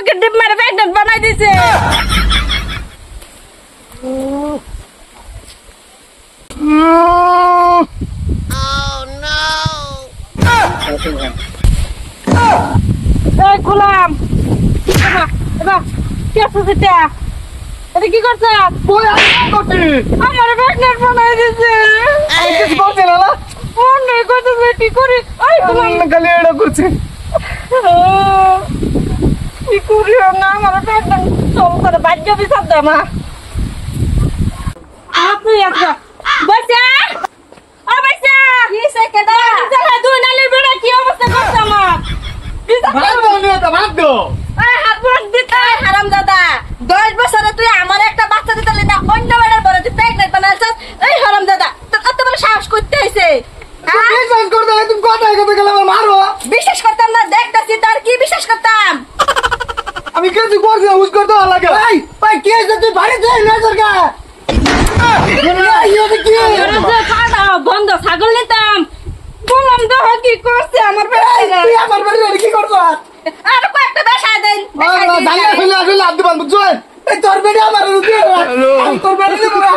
চোখের ডিপ মারে প্রেগনেন্ট বানাই দিছে। গোলাম কি করছে? আমার প্রেগনেন্ট বানাই দিছে। কি করি করছে কি করি না আমার প্রেগনেন্ট চল করে বাজ্য বিচার দে মা। আপনি আচ্ছা বসে ও বসে কি সে কেডা জায়গা দুই নালির বেড়া কি অবস্থা করছে আমার ভাগ দো হাত বড় দিতে হারামজাদা 10 বছরে তুই আমার একটা বাচ্চা দিতে না অন্য বেড়ার বড় তুই প্রেগনেন্ট বানাইছস। এই হারামজাদা তোর কত বড় সাহস করতে হইছে? তুমি কথায় কথা গেলে আমার মারো। বিশ্বাস করতাম না, দেখতাছি তার কি বিশ্বাস করতাম। আমি কিছু করছি না, হুশ করতে ভালো লাগে। ভাই ভাই কি হয়েছে? তুই বাড়ি যাই না সরকার বন্ধ ছাগল নিতাম বললাম তো কি করছে আমার তুই আমার বাড়ি কি করছো? আর কয়েকটা বেশা দেন জানলা খুলে আসলে আব্দু বান বুঝছেন? এই তোর বেড়ে আমার রুটি তোর বেড়ে দেব না।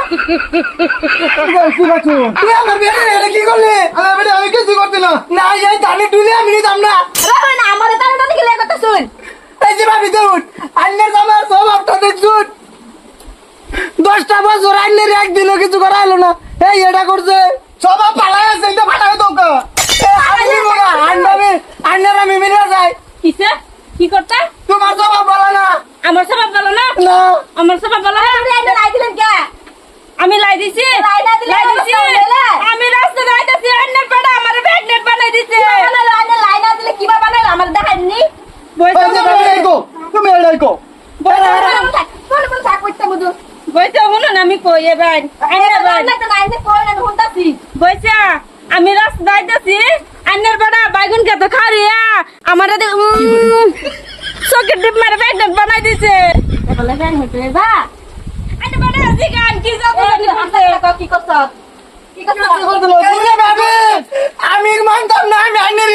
তুই আমার বেড়ে এটা কি করলি? আমার বেড়ে আমি কিছু করতে না। না এই ধানে ডুলে আমি নিতাম না। আরে না আমারে তার টানি কি কথা শুন। এই যে ভাবি দেউন আন্নের আমার সব আপটা দেখছুন 10টা বছর আন্নের একদিনও কিছু করা হলো না। এই এটা করছে সব পালাই আছে এটা ফাটাই দোকা। আমি বলা আন্নের আমি মিলে যাই। কিসে কি করতে? তোমার জবাব বলা না। আমার সবাব বলো না। না আমার সবাব বলো। লাই দিলেন কে? আমি লাই দিছি। আমি রাস্তা যাইতাছি আন্নের পেটা আমার প্রেগনেন্ট বানাই দিছে। লাই না দিলে কিবা বানাইল আমার দেখাইনি। বইতে তুমি এটাই কো আমি কই এবার বইছা আমি রাস্তা যাইতাছি আন্নের বেড়া বাইগুন খেতে খারিয়া আমার চোখের ডিপ মারে প্রেগনেন্ট বানাই দিছে। আমি মানতাম না আমি আন্নের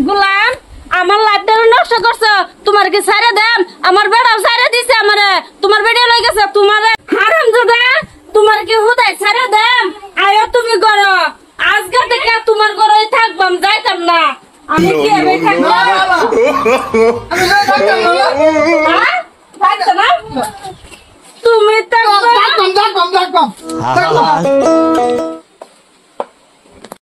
গুলাম আমার লাইফটা নষ্ট করছো। তোমার কি সারে দেন? আমার বেড়াও সারে দিছে আমারে। তোমার বেড়ে লই গেছে তোমারে হারামজাদা। তোমার কি হুদাই সারে দেন? আয়ো তুমি করো আজকে থেকে তোমার ঘরেই থাকবাম যাইতাম না। আমি কি এবে থাকবো? থাকতো না তুমি থাকবা।